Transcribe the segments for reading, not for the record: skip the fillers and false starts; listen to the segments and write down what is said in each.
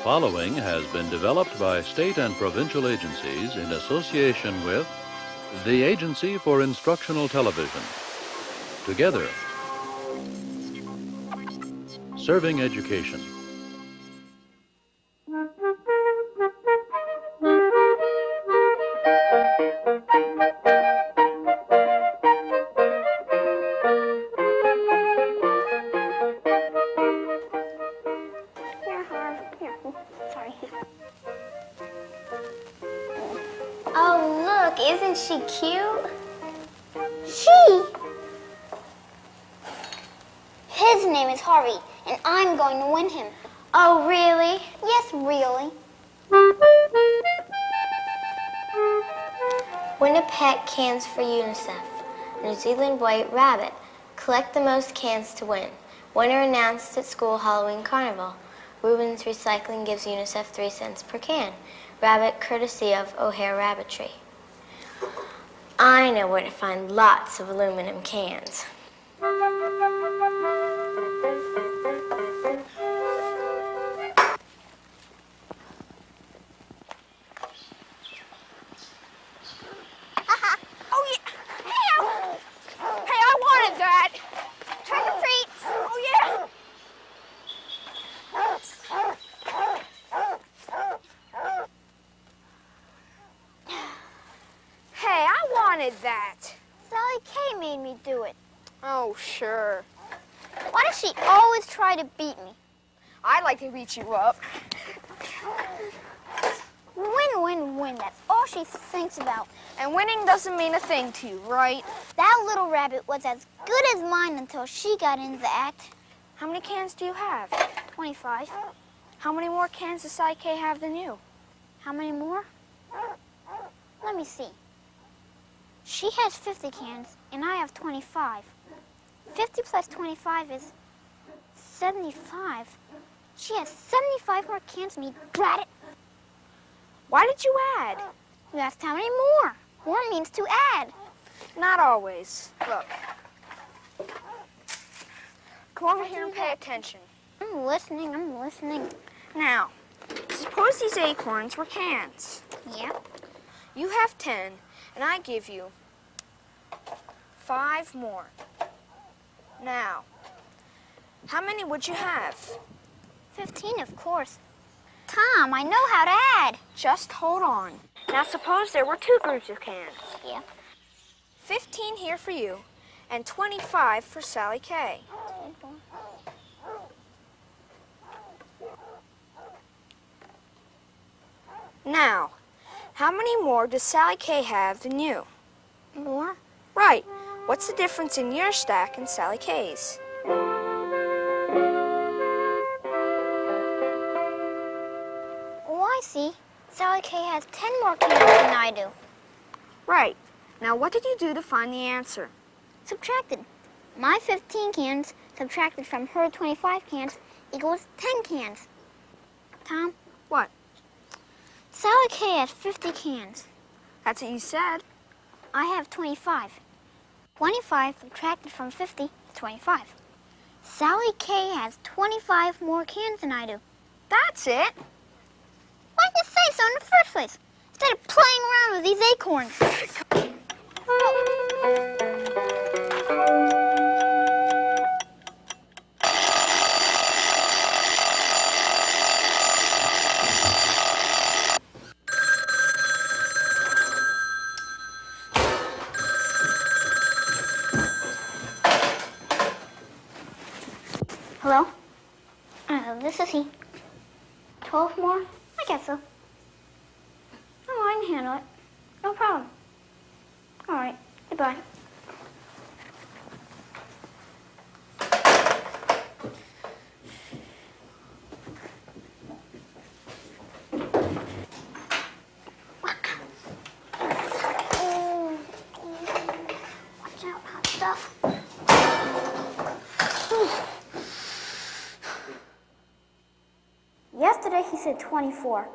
following has been developed by state and provincial agencies in association with the Agency for Instructional Television. Together, serving education. Oh, look, isn't she cute? She? His name is Harvey, and I'm going to win him. Oh, really? Yes, really. Win a pet cans for UNICEF. New Zealand White Rabbit. Collect the most cans to win. Winner announced at school Halloween Carnival. Rubens Recycling gives UNICEF 3 cents per can. Rabbit courtesy of O'Hare Rabbitry. I know where to find lots of aluminum cans. That. Sally Kay made me do it. Oh, sure. Why does she always try to beat me? I'd like to beat you up. Win, win, win. That's all she thinks about. And winning doesn't mean a thing to you, right? That little rabbit was as good as mine until she got into the act. How many cans do you have? 25. How many more cans does Sally Kay have than you? How many more? Let me see. She has 50 cans, and I have 25. 50 plus 25 is 75. She has 75 more cans than me, drat it. Why did you add? You asked how many more. More means to add. Not always. Look. Come over here and pay attention. I'm listening. Now, suppose these acorns were cans. Yep. You have 10. And I give you 5 more. Now, how many would you have? 15, of course. Tom, I know how to add. Just hold on. Now suppose there were 2 groups of cans. Yeah. 15 here for you, and 25 for Sally Kay. Now, how many more does Sally Kay have than you? More? Right. What's the difference in your stack and Sally Kay's? Oh, I see. Sally Kay has 10 more cans than I do. Right. Now, what did you do to find the answer? Subtracted. My 15 cans subtracted from her 25 cans equals 10 cans. Tom? What? Sally Kay has 50 cans. That's what you said. I have 25. 25 subtracted from 50 is 25. Sally Kay has 25 more cans than I do. That's it. Why didn't you say so in the first place? Instead of playing around with these acorns. Hello? This is he. 12 more? I guess so. Oh, I can handle it. No problem. All right. Goodbye. Watch out, hot stuff. Yesterday he said 24.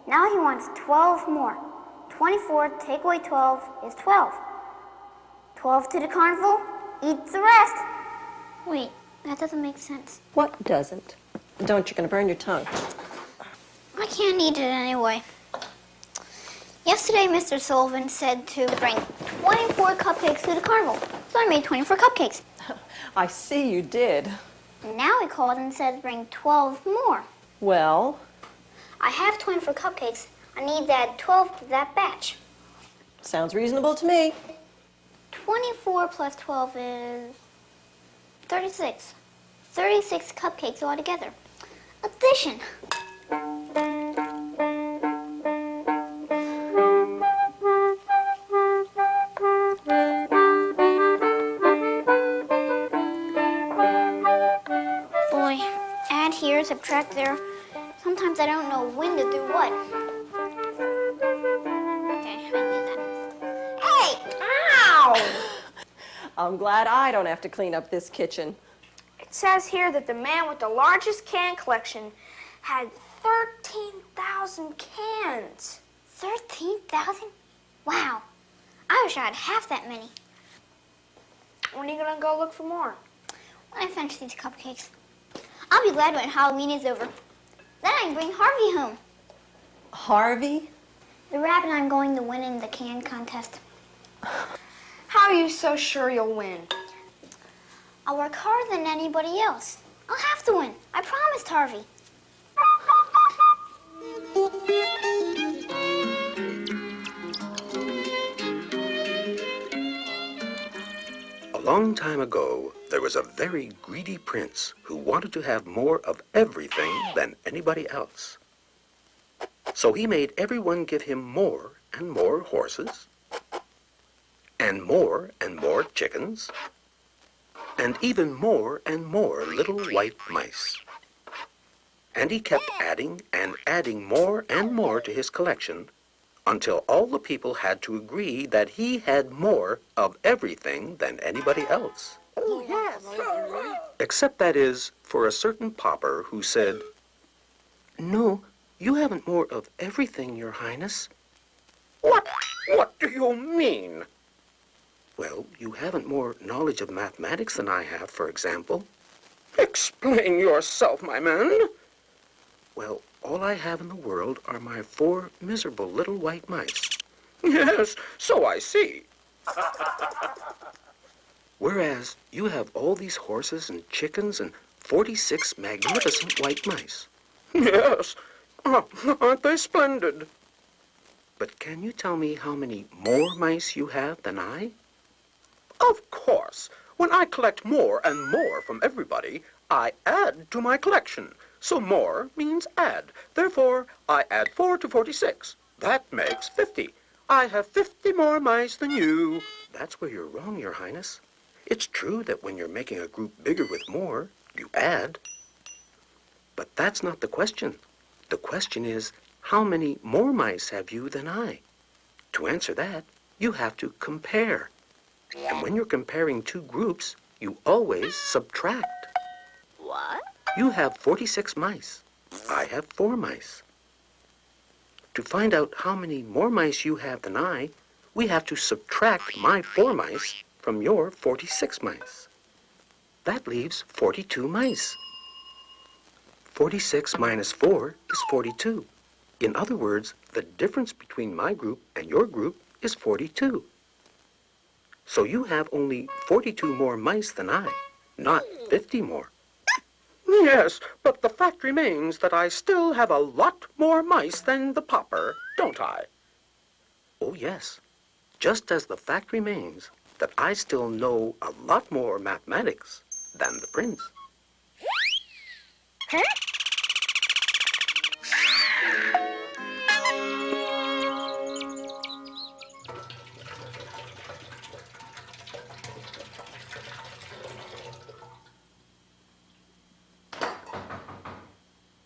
Now he wants 12 more. 24 take away 12 is 12. 12 to the carnival, eat the rest. Wait, that doesn't make sense. What doesn't? Don't, you're going to burn your tongue. I can't eat it anyway. Yesterday, Mr. Sullivan said to bring 24 cupcakes to the carnival. So I made 24 cupcakes. I see you did. And now he called and said bring 12 more. Well, I have 24 cupcakes. I need to add 12 to that batch. sounds reasonable to me. 24 plus 12 is 36. 36 cupcakes altogether. Addition. Boy, add here, subtract there. Sometimes I don't know when to do what. Okay, I did that. Hey! Ow! I'm glad I don't have to clean up this kitchen. It says here that the man with the largest can collection had 13,000 cans. 13,000? Wow. I wish I had half that many. When are you gonna go look for more? When I finish these cupcakes. I'll be glad when Halloween is over. Then I can bring Harvey home. Harvey? The rabbit I'm going to win in the can contest. How are you so sure you'll win? I'll work harder than anybody else. I'll have to win. I promised Harvey. A long time ago, there was a very greedy prince who wanted to have more of everything than anybody else. So he made everyone give him more and more horses, and more chickens, and even more and more little white mice. And he kept adding and adding more and more to his collection until all the people had to agree that he had more of everything than anybody else. Oh, yes. Except, that is, for a certain pauper who said, "No, you haven't more of everything, Your Highness." What? What do you mean? Well, you haven't more knowledge of mathematics than I have, for example. Explain yourself, my man. Well, all I have in the world are my 4 miserable little white mice. Yes, so I see. Whereas you have all these horses and chickens and 46 magnificent white mice. Yes, aren't they splendid? But can you tell me how many more mice you have than I? Of course. When I collect more and more from everybody, I add to my collection. So more means add. Therefore, I add 4 to 46. That makes 50. I have 50 more mice than you. That's where you're wrong, Your Highness. It's true that when you're making a group bigger with more, you add. But that's not the question. The question is, how many more mice have you than I? To answer that, you have to compare. And when you're comparing 2 groups, you always subtract. What? You have 46 mice. I have 4 mice. To find out how many more mice you have than I, we have to subtract my 4 mice from your 46 mice. That leaves 42 mice. 46 minus 4 is 42. In other words, the difference between my group and your group is 42. So you have only 42 more mice than I, not 50 more. Yes, but the fact remains that I still have a lot more mice than the pauper, don't I? Oh, yes. Just as the fact remains that I still know a lot more mathematics than the prince.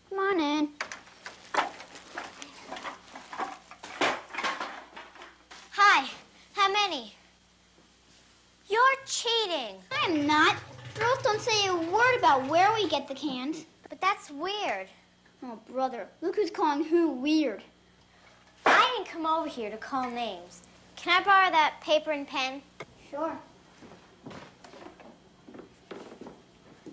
Come on in. Hi, how many? You're cheating. I'm not. Girls don't say a word about where we get the cans. But that's weird. Oh, brother, look who's calling who weird. I didn't come over here to call names. Can I borrow that paper and pen? Sure.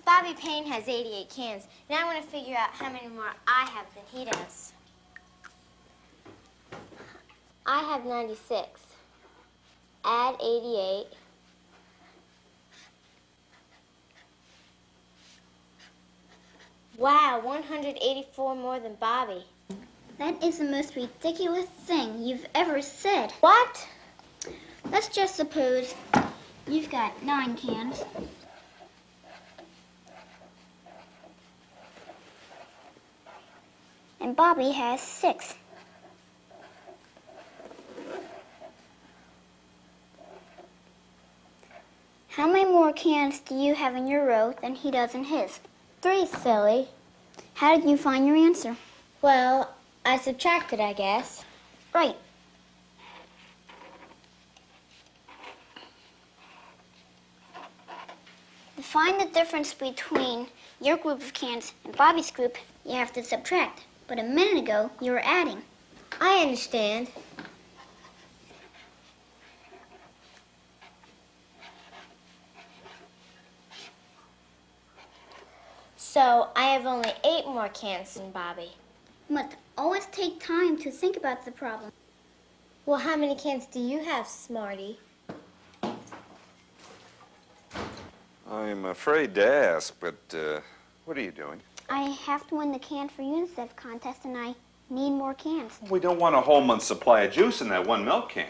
Bobby Payne has 88 cans, and I want to figure out how many more I have than he does. I have 96. Add 88. Wow, 184 more than Bobby. That is the most ridiculous thing you've ever said. What? Let's just suppose you've got 9 cans. And Bobby has 6. How many more cans do you have in your row than he does in his? 3, silly. How did you find your answer? Well, I subtracted, I guess. Right. To find the difference between your group of cans and Bobby's group, you have to subtract. But a minute ago, you were adding. I understand. So I have only 8 more cans than Bobby. You must always take time to think about the problem. Well, how many cans do you have, Smarty? I'm afraid to ask, but what are you doing? I have to win the Can for UNICEF contest, and I need more cans. We don't want a whole month's supply of juice in that one milk can.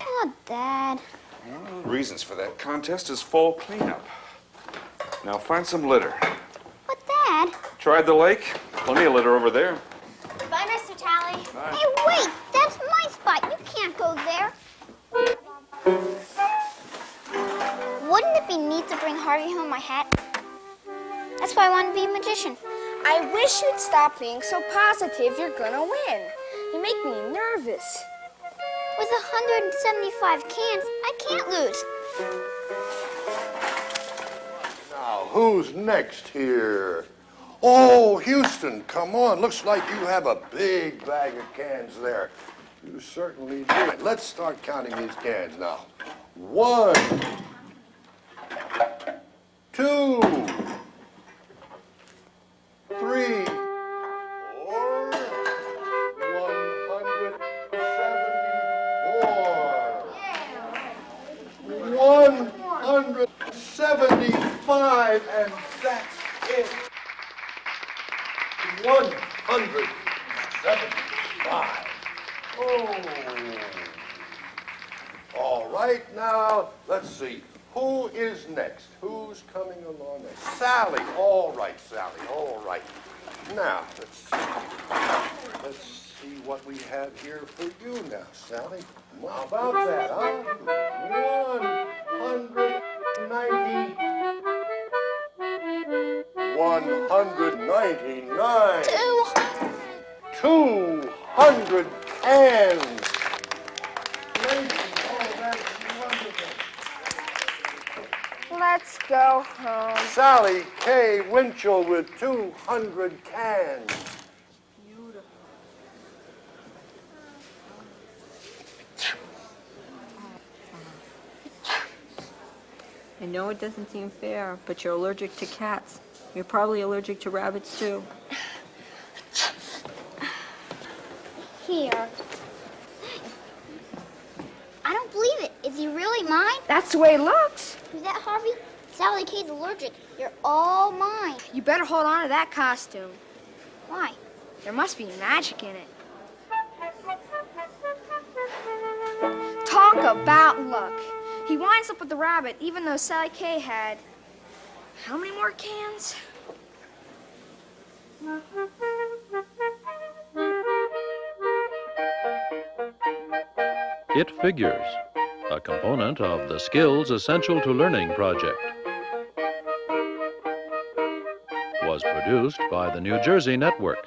Oh, Dad. Well, the reasons for that contest is fall cleanup. Now find some litter. But, Dad. Tried the lake? Plenty of litter over there. Bye, Mr. Tally. Hey, wait! That's my spot. You can't go there. Wouldn't it be neat to bring Harvey home my hat? That's why I want to be a magician. I wish you'd stop being so positive you're gonna win. You make me nervous. With 175 cans, I can't lose. Now, who's next here? Oh, Houston, come on. Looks like you have a big bag of cans there. You certainly do. Let's start counting these cans now. 1, 2, 3, 4, 175, and that's it. 175. Oh. All right, now, let's see. Who is next? Who's coming along next? Sally. All right, Sally. All right. Now, let's see what we have here for you now, Sally. How about that, huh? 190. 199. 200 cans. Let's go home. Sally K. Winchell with 200 cans. I know it doesn't seem fair, but you're allergic to cats. You're probably allergic to rabbits, too. Here. I don't believe it. Is he really mine? That's the way it looks. Is that Harvey? Sally K's allergic. You're all mine. You better hold on to that costume. Why? There must be magic in it. Talk about luck. He winds up with the rabbit, even though Sally K had... how many more cans? It Figures, a component of the Skills Essential to Learning project. Was produced by the New Jersey Network.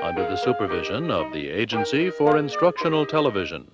Under the supervision of the Agency for Instructional Television.